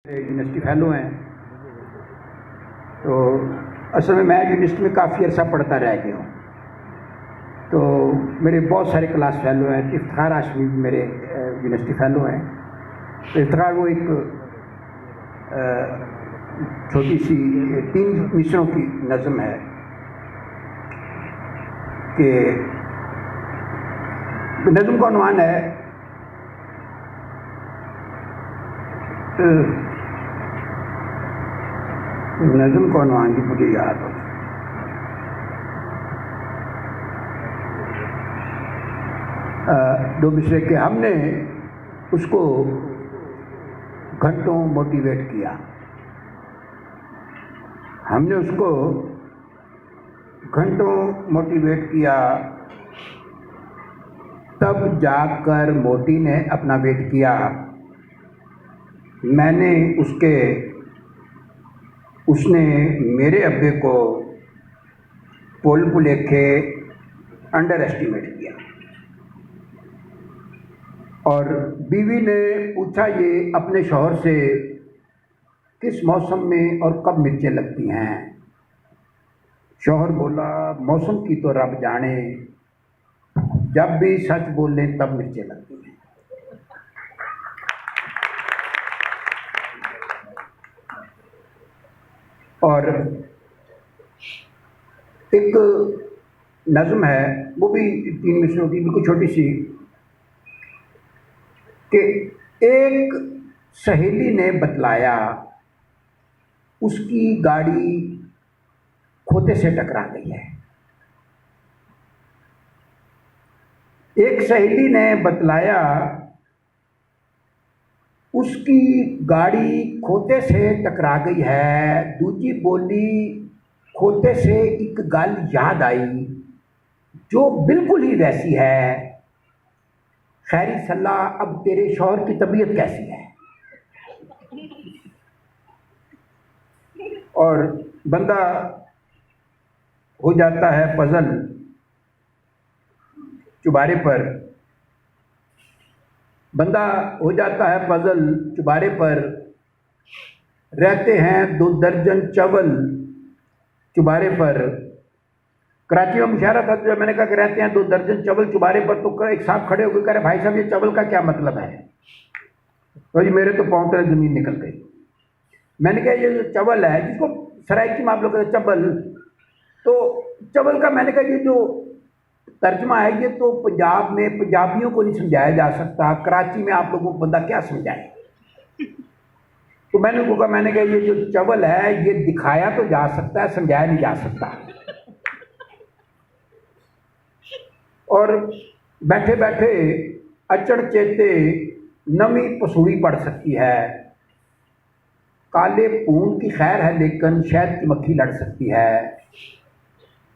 University fellow हैं। तो असल में मैं यूनिवर्सिटी में काफ़ी अर्सा पढ़ता रह गया हूँ। तो मेरे बहुत सारे क्लास फेलो हैं। इफ्तिखार हाशमी भी मेरे यूनिवर्सिटी फेलो हैं। तो इफ्तिखार वो एक छोटी सी 3 मिसरों की नज़म है कि नज़म का उन्वान है नज़म का उन्वान की मुझे याद हो। दो मिसरे के हमने उसको घंटों मोटिवेट किया। हमने उसको घंटों मोटिवेट किया, तब जाकर मोटी ने अपना वेट किया। उसने मेरे अब्बे को पोल को लेके अंडर एस्टिमेट किया। और बीवी ने पूछा ये अपने शौहर से किस मौसम में और कब मिर्चें लगती हैं। शौहर बोला मौसम की तो रब जाने, जब भी सच बोले तब मिर्चें लगती हैं। और एक नज़म है, वो भी 3 मिसरों की, बिल्कुल छोटी सी, कि एक सहेली ने बतलाया उसकी गाड़ी खोते से टकरा गई है। एक सहेली ने बतलाया उसकी गाड़ी खोते से टकरा गई है। दूजी बोली खोते से एक गल याद आई जो बिल्कुल ही वैसी है। खैरी सलाह, अब तेरे शौहर की तबीयत कैसी है। और बंदा हो जाता है पजल चुबारे पर, बंदा हो जाता है पजल चुबारे पर। रहते हैं 2 दर्जन चवल चुबारे पर। कराची में मुशायरा था, जब मैंने कहा कि रहते हैं 2 दर्जन चवल चुबारे पर, तो एक साहब खड़े होकर कह रहे भाई साहब ये चवल का क्या मतलब है। तो जी मेरे तो पाँव तले ज़मीन निकल गई। मैंने कहा ये जो चवल है, जिसको सराइकी में आप लोग कहते हैं चबल, तो चवल का मैंने कहा ये जो तर्जमा है ये तो पंजाब में पंजाबियों को नहीं समझाया जा सकता, कराची में आप लोगों को बंदा क्या समझाए। तो मैंने कहा ये जो चवल है ये दिखाया तो जा सकता है, समझाया नहीं जा सकता। और बैठे बैठे अचड़ चेते नवी पसूड़ी पड़ सकती है। काले पून की खैर है लेकिन शहद की मक्खी लड़ सकती है।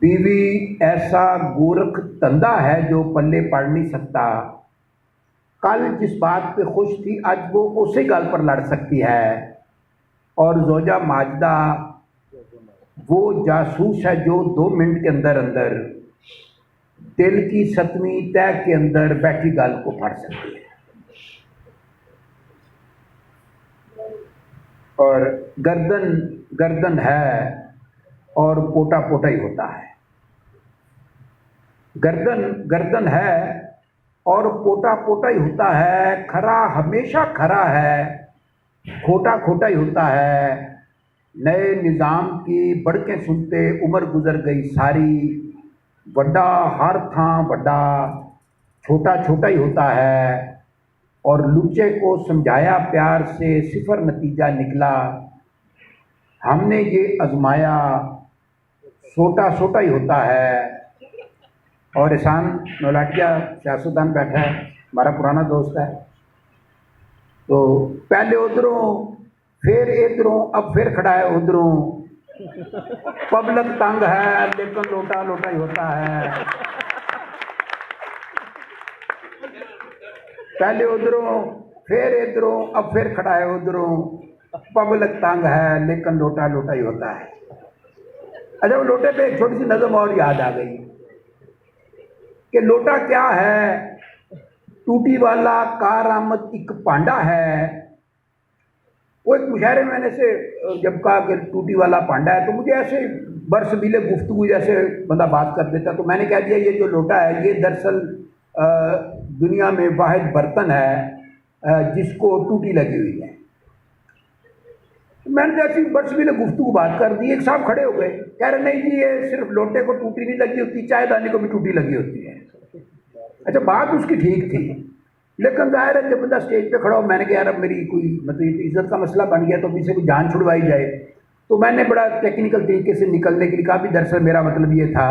बीवी ऐसा गोरख तंदा है जो पल्ले पड़ नहीं सकता। कल जिस बात पे खुश थी आज वो उसी गल पर लड़ सकती है। और जोजा माजदा वो जासूस है जो 2 मिनट के अंदर अंदर दिल की 7वीं तय के अंदर बैठी गल को फड़ सकती है। और गर्दन गर्दन है और पोटा पोटा ही होता है। गर्दन गर्दन है और पोटा पोटा ही होता है। खरा हमेशा खरा है, खोटा खोटा ही होता है। नए निज़ाम की बड़कें सुनते उम्र गुजर गई सारी। बड़ा हर थां बड़ा, छोटा छोटा ही होता है। और लुच्चे को समझाया प्यार से, सिफर नतीजा निकला। हमने ये आजमाया, छोटा छोटा ही होता है। और एहसान नौलाटिया सियासतदान बैठा है, हमारा पुराना दोस्त है। तो पहले उधरों फिर इधरों, अब फिर खड़ा है उधरों। पब्लिक तंग है लेकिन लोटा लोटा ही होता है। पहले उधरों फिर इधरों, अब फिर खड़ा है उधरों। पब्लिक तंग है लेकिन लोटा लोटा ही होता है। अच्छा, वो लोटे पे एक छोटी सी नज़म और याद आ गई कि लोटा क्या है। टूटी वाला कार आमद एक पांडा है। वो एक मुशायरे में मैंने से जब कहा कि टूटी वाला पांडा है, तो मुझे ऐसे बरसबीले गुफ्तगू जैसे बंदा बात कर देता, तो मैंने कह दिया ये जो लोटा है ये दरअसल दुनिया में वाहिद बर्तन है जिसको टूटी लगी हुई है। मैंने जैसी बरसबीले गुफ्तगू बात कर दी, एक साहब खड़े हो गए, कह रहे नहीं जी ये सिर्फ लोटे को टूटी नहीं लगी होती, चायदानी को भी टूटी लगी होती है। अच्छा, बात उसकी ठीक थी, लेकिन जाहिर है जब बंदा स्टेज पे खड़ा हो, मैंने कहा यार अब मेरी कोई मतलब इज्जत का मसला बन गया तो अभी से कोई जान छुड़वाई जाए। तो मैंने बड़ा टेक्निकल तरीके से निकलने के लिए कहा भी दरअसल मेरा मतलब ये था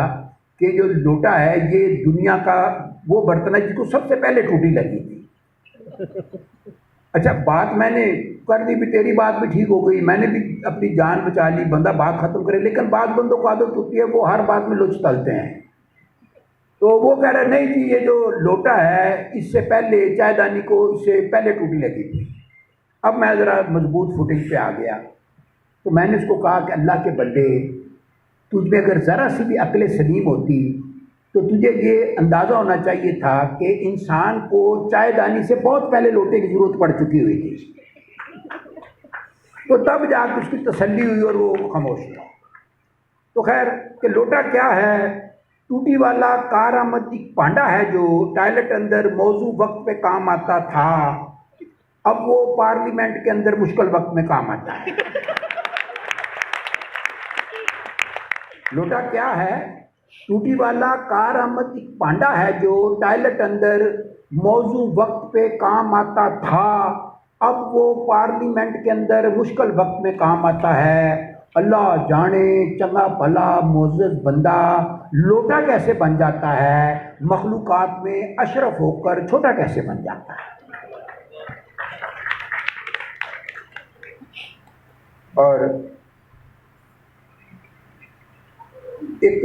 कि जो लोटा है ये दुनिया का वो बर्तन है जिसको सबसे पहले टूटी लगी थी। अच्छा, बात मैंने कर दी भी, तेरी बात भी ठीक हो गई, मैंने भी अपनी जान बचा ली, बंदा बात खत्म करे। लेकिन बात बंदों को आदत होती है, वो हर बात में लुच तलते हैं। तो वो कह रहे नहीं जी ये जो लोटा है इससे पहले चायदानी को इससे पहले टूटी लगी थी। अब मैं ज़रा मजबूत फुटेज पे आ गया, तो मैंने उसको कहा कि अल्लाह के बंदे, तुझमें अगर ज़रा सी भी अक्ल सलीम होती तो तुझे ये अंदाज़ा होना चाहिए था कि इंसान को चायदानी से बहुत पहले लोटे की ज़रूरत पड़ चुकी हुई थी, तो तब जाकर उसकी तसल्ली हुई और वो खामोश था। तो खैर कि लोटा क्या है, टूटी वाला कारआमद एक पांडा है जो टॉयलेट अंदर मौजू वक्त पे काम आता था, अब वो पार्लियामेंट के अंदर मुश्किल वक्त में काम आता है। लोटा क्या है, टूटी वाला कारआमद एक पांडा है जो टॉयलेट अंदर मौजू वक्त पे काम आता था, अब वो पार्लियामेंट के अंदर मुश्किल वक्त में काम आता है। अल्लाह जाने चंगा भला मोअज़्ज़ज़ बंदा लोटा कैसे बन जाता है, मखलूकात में अशरफ होकर छोटा कैसे बन जाता है। और एक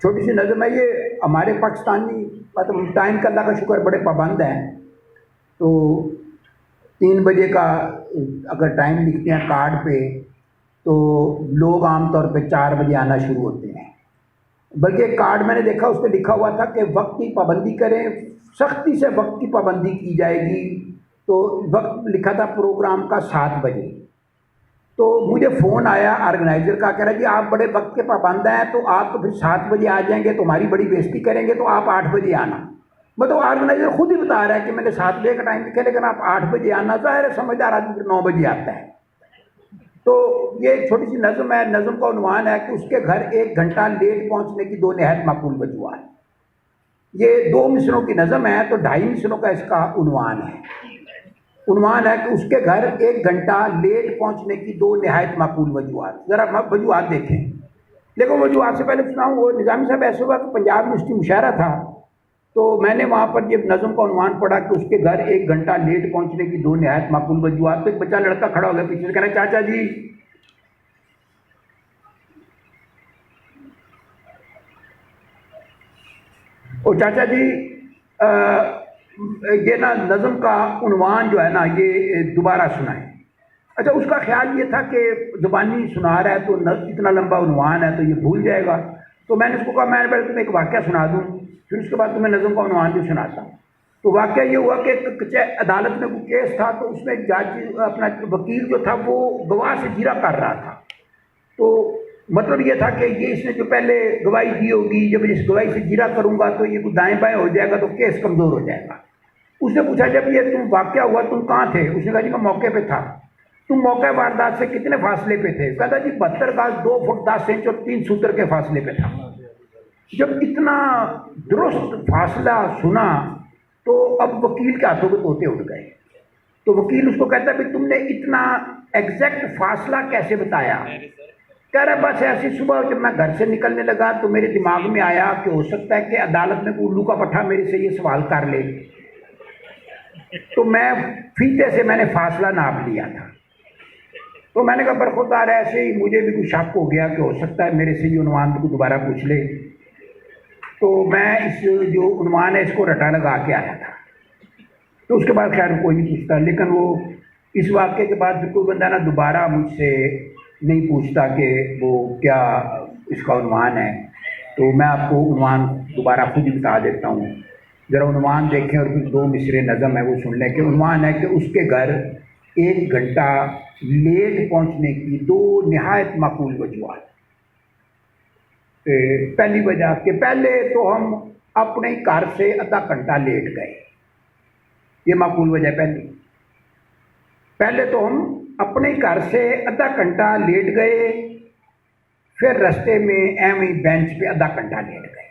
छोटी सी नज़म है, ये हमारे पाकिस्तानी मतलब टाइम का अल्लाह का शुक्र बड़े पाबंद हैं, तो 3 बजे का अगर टाइम लिखते हैं कार्ड पे तो लोग आमतौर पे 4 बजे आना शुरू होते हैं। बल्कि एक कार्ड मैंने देखा उस पर लिखा हुआ था कि वक्त की पाबंदी करें, सख्ती से वक्त की पाबंदी की जाएगी। तो वक्त लिखा था प्रोग्राम का 7 बजे। तो मुझे फ़ोन आया ऑर्गेनाइज़र का, कह रहा जी आप बड़े वक्त के पाबंद हैं, तो आप तो फिर 7 बजे आ जाएंगे तो हमारी बड़ी बेइज्जती करेंगे, तो आप 8 बजे आना। मतलब ऑर्गेनाइज़र खुद ही बता रहा है कि मैंने 7 बजे का टाइम लिखा लेकिन आप 8 बजे आना। ज़ाहिर है समझदार आदमी फिर 9 बजे आता है। तो ये छोटी सी नज़म है, नज़म का उन्वान है कि उसके घर 1 घंटा लेट पहुंचने की 2 निहायत माकूल वजूहात। ये 2 मिसरों की नज़म है तो 2.5 मिसरों का इसका उन्वान है। उन्वान है कि उसके घर 1 घंटा लेट पहुंचने की 2 निहायत माकूल वजूहात। ज़रा वजूहात देखें। लेकिन वजूहात से पहले सुनाऊँ, वो निज़ामी साहब ऐसे हुआ कि पंजाब यूनिवर्सिटी मुशायरा था, तो मैंने वहाँ पर जब नज़म का उन्वान पढ़ा कि उसके घर 1 घंटा लेट पहुँचने की 2 निहायत माकूल वजूहात, तो एक बच्चा लड़का खड़ा हो गया पीछे से, कह रहा चाचा जी ओ चाचा जी ये ना नज़म का उन्वान जो है ना ये दोबारा सुनाएं। अच्छा, उसका ख्याल ये था कि ज़ुबानी सुना रहा है तो इतना लंबा उन्वान है तो ये भूल जाएगा। तो मैंने उसको कहा मैं पहले तुम्हें एक वाक़या सुना दूँ, फिर उसके बाद तुम्हें नज़म का उन्वान भी सुनाता हूँ। तो वाक़या ये हुआ कि एक अदालत में कोई केस था, तो उसमें जज अपना वकील जो था वो गवाह से जीरा कर रहा था। तो मतलब ये था कि ये इसने जो पहले गवाही दी होगी, जब इस गवाही से जीरा करूँगा तो ये कुछ दाएँ बाएँ हो जाएगा तो केस कमज़ोर हो जाएगा। उसने पूछा जब ये तुम वाक़या हुआ तुम कहाँ थे? उसने कहा जी मैं मौके पे था। तुम मौके वारदात से कितने फासले पे थे? कहता जी 72 गज 2 फुट 10 इंच और 3 सूत्र के फासले पे था। जब इतना दुरुस्त फासला सुना तो अब वकील के हाथों के तोते उड़ गए। तो वकील उसको कहता है भाई तुमने इतना एग्जैक्ट फासला कैसे बताया? कह रहा बस ऐसी सुबह जब मैं घर से निकलने लगा तो मेरे दिमाग में आया कि हो सकता है कि अदालत में उल्लू का पट्टा मेरे से ये सवाल कर ले, तो मैं फीते से मैंने फासला नाप लिया था। तो मैंने कहा बरखुरदार ऐसे ही मुझे भी कुछ शक हो गया कि हो सकता है मेरे से ये उन्वान को दोबारा पूछ ले। तो मैं इस जो उन्वान है इसको रटा लगा के आया था। तो उसके बाद खैर कोई नहीं पूछता, लेकिन वो इस वाक़े के बाद कोई बंदा ना दोबारा मुझसे नहीं पूछता कि वो क्या इसका उन्वान है। तो मैं आपको उन्वान दोबारा खुद ही बता देता हूँ, ज़रा उन्वान देखें और फिर 2 मिसरे नज़म है वो सुन लें। कि उन्वान है कि उसके घर 1 घंटा लेट पहुंचने की दो नहायत माकूल वजूहत। पहली वजह कि पहले तो हम अपने घर से आधा घंटा लेट गए, ये माकूल वजह पहली। पहले तो हम अपने घर से आधा घंटा लेट गए, फिर रास्ते में एम ही बेंच पे आधा घंटा लेट गए,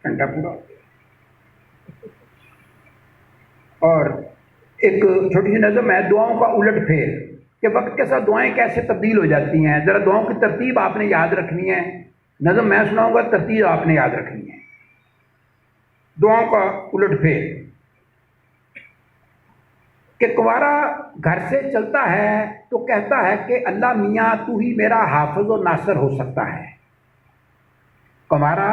घंटा पूरा हो गया। और एक छोटी सी नज़म है, दुआओं का उलट फेर, कि वक्त के साथ दुआएं कैसे तब्दील हो जाती हैं। ज़रा दुआओं की तरतीब आपने याद रखनी है। नज़म मैं सुनाऊंगा, तरतीब आपने याद रखनी है। दुआओं का उलट फेर कि कुंवारा घर से चलता है तो कहता है कि अल्लाह मियाँ तू ही मेरा हाफिज और नासर हो सकता है। कुंवारा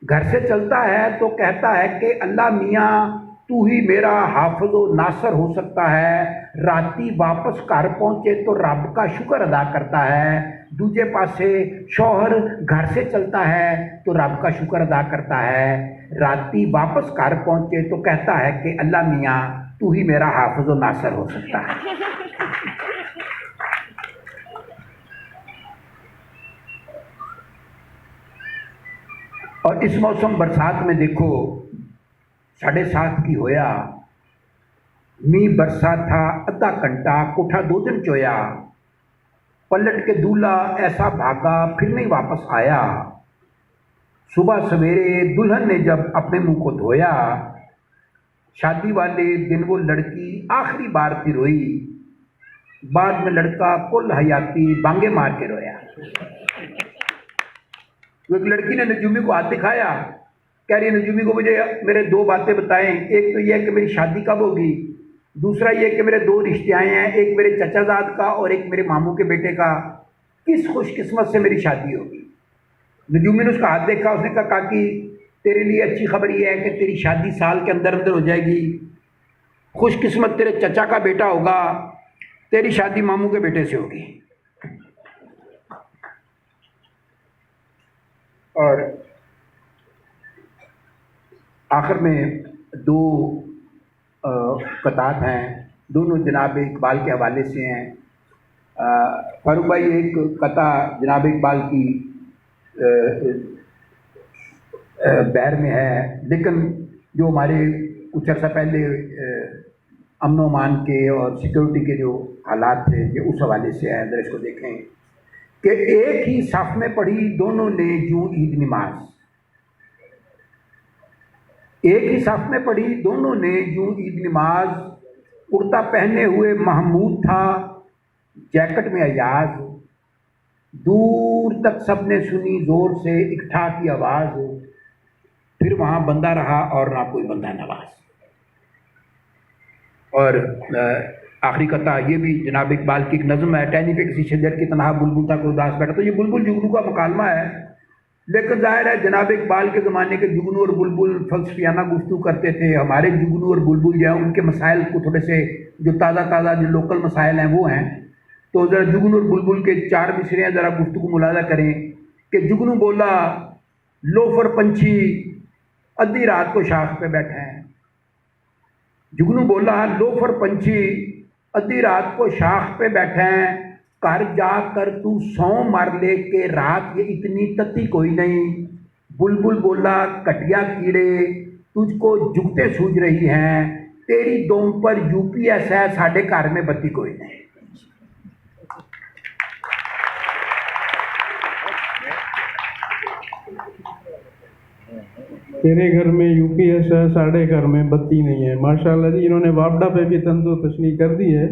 घर से चलता है तो कहता है कि अल्लाह मियाँ तू ही मेरा हाफिज और नासर हो सकता है। राती वापस घर पहुंचे तो रब का शुक्र अदा करता है। दूजे पासे शौहर घर से चलता है तो रब का शुक्र अदा करता है। राती वापस घर पहुंचे तो कहता है कि अल्लाह मियाँ तू ही मेरा हाफिज और नासर हो सकता है। और इस मौसम बरसात में देखो 7:30 की होया, मींह बरसा था आधा घंटा, कोठा 2 दिन चोया। पलट के दूल्हा ऐसा भागा फिर नहीं वापस आया। सुबह सवेरे दुल्हन ने जब अपने मुंह को धोया, शादी वाले दिन वो लड़की आखिरी बार फिर रोई। बाद में लड़का कुल हयाती बांगे मार के रोया। तो एक लड़की ने नजूमी को हाथ दिखाया, कह रही है नजूमी को मुझे मेरे 2 बातें बताएं। एक तो यह कि मेरी शादी कब होगी, दूसरा यह कि मेरे 2 रिश्ते आए हैं, एक मेरे चचाजाद का और एक मेरे मामू के बेटे का। किस खुशकिस्मत से मेरी शादी होगी। नजूमी ने उसका हाथ देखा, उसने कहा काकी तेरे लिए अच्छी खबर यह है कि तेरी शादी साल के अंदर अंदर हो जाएगी। खुशकिस्मत तेरे चचा का बेटा होगा, तेरी शादी मामू के बेटे से होगी। और आखिर में 2 कतात हैं, दोनों जनाब इकबाल के हवाले से हैं। फारूक भाई एक कता जनाब इकबाल की बैर में है, लेकिन जो हमारे कुछ अर्सा पहले अमन व अमान के और सिक्योरिटी के जो हालात थे ये उस हवाले से है। अगर इसको देखें कि एक ही साफ में पढ़ी दोनों ने यूं ईद नमाज, एक ही साफ में पढ़ी दोनों ने यूं ईद नमाज। कुर्ता पहने हुए महमूद था, जैकेट में अयाज। दूर तक सबने सुनी जोर से एक ठा की आवाज़, फिर वहाँ बंदा रहा और ना कोई बंदा नवाज। और आखिरी कथा ये भी जनाब इकबाल की एक नज़म है, टहनी पे किसी शजर की तनहा बुलबुल था कोई उदास बैठा। तो ये बुलबुल जुगनू का मुकालमा है, लेकिन जाहिर है जनाब इकबाल के ज़माने के जुगनू और बुलबुल फलसफियाना गुफ्तगू करते थे। हमारे जुगनू और बुलबुल जो है उनके मसाइल को थोड़े से जो ताज़ा जो लोकल मसाइल हैं वो हैं। तो ज़रा जुगनू और बुलबुल के 4 मिसरे ज़रा गुफ्तगू मुलाजा करें कि जुगनू बोला लोफर पंछी अद्धी रात को शाख पे बैठे हैं। जुगनू बोला लोफर पंछी अद्धी रात को शाख पे बैठे हैं। घर जाकर तू सौ मार ले के रात ये इतनी तत्ती कोई नहीं। बुलबुल बोला कटिया कीड़े तुझको जुगते सूझ रही हैं, तेरी दोम पर यूपीएस है साढ़े घर में बत्ती कोई नहीं। तेरे घर में यूपीएस है साढ़े घर में बत्ती नहीं है। माशाल्लाह जी, इन्होंने वापडा पे भी तंजो तशनीह कर दी है।